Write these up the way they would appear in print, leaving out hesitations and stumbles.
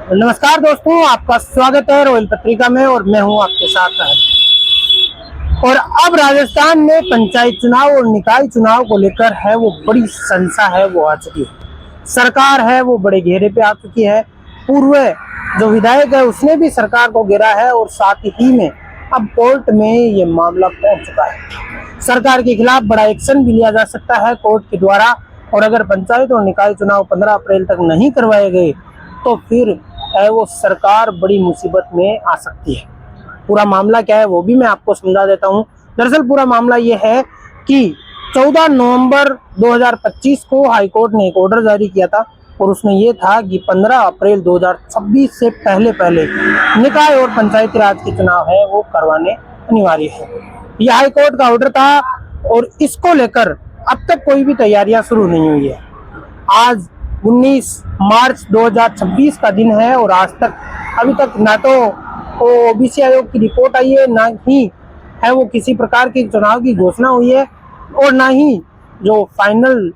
नमस्कार दोस्तों, आपका स्वागत है रॉयल पत्रिका में और मैं हूं आपके साथ है। और अब राजस्थान में पंचायत चुनाव और निकाय चुनाव को लेकर है वो बड़ी संशय है वो आ चुकी है। सरकार है वो बड़े घेरे पे आ चुकी है। पूर्व जो विधायक है उसने भी सरकार को घेरा है और साथ ही में अब कोर्ट में ये मामला पहुंच चुका है। सरकार के खिलाफ बड़ा एक्शन भी लिया जा सकता है कोर्ट के द्वारा। और अगर पंचायत और निकाय चुनाव 15 अप्रैल तक नहीं करवाए गए तो फिर है वो सरकार बड़ी मुसीबत में आ सकती है। पूरा मामला क्या है वो भी मैं आपको समझा देता हूं। दरअसल पूरा मामला ये है कि 14 नवंबर 2025 को हाईकोर्ट ने एक ऑर्डर जारी किया था और उसमें ये था कि 15 अप्रैल 2026 से पहले निकाय और पंचायती राज के चुनाव है वो करवाने अनिवार्य है। यह हाईकोर्ट का ऑर्डर था और इसको लेकर अब तक कोई भी तैयारियां शुरू नहीं हुई है। आज 19 मार्च 2026 का दिन है और आज तक अभी तक ना तो ओबीसी आयोग की रिपोर्ट आई है, ना ही है वो किसी प्रकार की चुनाव की घोषणा हुई है और ना ही जो फाइनल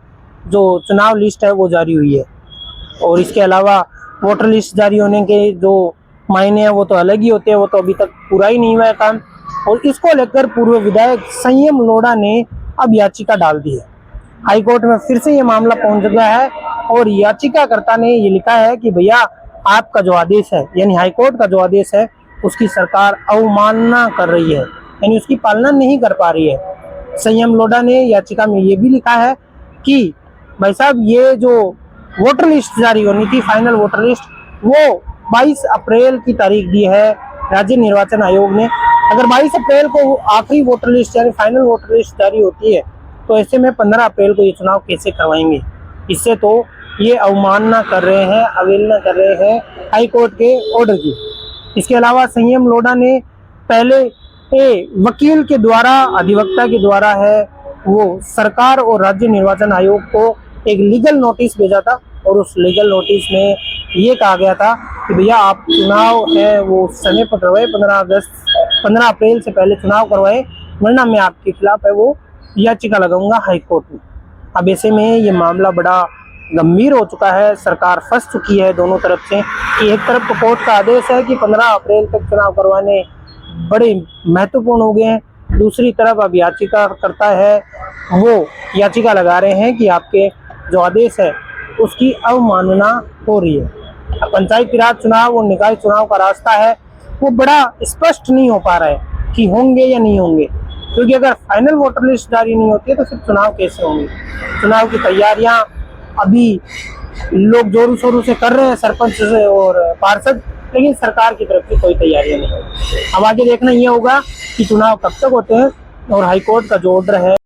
जो चुनाव लिस्ट है वो जारी हुई है। और इसके अलावा वोटर लिस्ट जारी होने के जो मायने हैं वो तो अलग ही होते हैं, वो तो अभी तक पूरा ही नहीं हुआ है काम। और इसको लेकर पूर्व विधायक संयम लोढ़ा ने अब याचिका डाल दी है। हाईकोर्ट में फिर से ये मामला पहुंच गया है और याचिकाकर्ता ने ये लिखा है कि भैया आपका जो आदेश है यानी हाईकोर्ट का जो आदेश है उसकी सरकार अवमानना कर रही है, यानी उसकी पालना नहीं कर पा रही है। संयम लोढ़ा ने याचिका में ये भी लिखा है कि भाई साहब ये जो वोटर लिस्ट जारी होनी थी, फाइनल वोटर लिस्ट, वो 22 अप्रैल की तारीख दी है राज्य निर्वाचन आयोग ने। अगर 22 अप्रैल को आखिरी वोटर लिस्ट यानी फाइनल वोटर लिस्ट जारी होती है तो ऐसे में 15 अप्रैल को ये चुनाव कैसे करवाएंगे। इससे तो ये अवमानना कर रहे हैं, अवहेलना कर रहे हैं हाईकोर्ट के ऑर्डर की। इसके अलावा संयम लोढ़ा ने पहले वकील के द्वारा, अधिवक्ता के द्वारा है वो सरकार और राज्य निर्वाचन आयोग को एक लीगल नोटिस भेजा था और उस लीगल नोटिस में ये कहा गया था कि भैया आप चुनाव है वो समय पर करवाए, 15 अप्रैल से पहले चुनाव करवाए, वरना मैं आपके खिलाफ है वो याचिका लगाऊंगा हाईकोर्ट में। अब ऐसे में ये मामला बड़ा गंभीर हो चुका है। सरकार फंस चुकी है दोनों तरफ से कि एक तरफ तो कोर्ट का आदेश है कि 15 अप्रैल तक चुनाव करवाने बड़े महत्वपूर्ण हो गए हैं, दूसरी तरफ अब याचिका करता है वो याचिका लगा रहे हैं कि आपके जो आदेश है उसकी अवमानना हो रही है। पंचायती राज चुनाव और निकाय चुनाव का रास्ता है वो बड़ा स्पष्ट नहीं हो पा रहा है कि होंगे या नहीं होंगे, क्योंकि अगर फाइनल वोटर लिस्ट जारी नहीं होती है तो फिर चुनाव कैसे होंगे। चुनाव की तैयारियां अभी लोग जोरों शोरों से कर रहे हैं, सरपंच से और पार्षद, लेकिन सरकार की तरफ से कोई तैयारियां नहीं होती। अब आगे देखना ये होगा कि चुनाव कब तक होते हैं और हाईकोर्ट का जो ऑर्डर है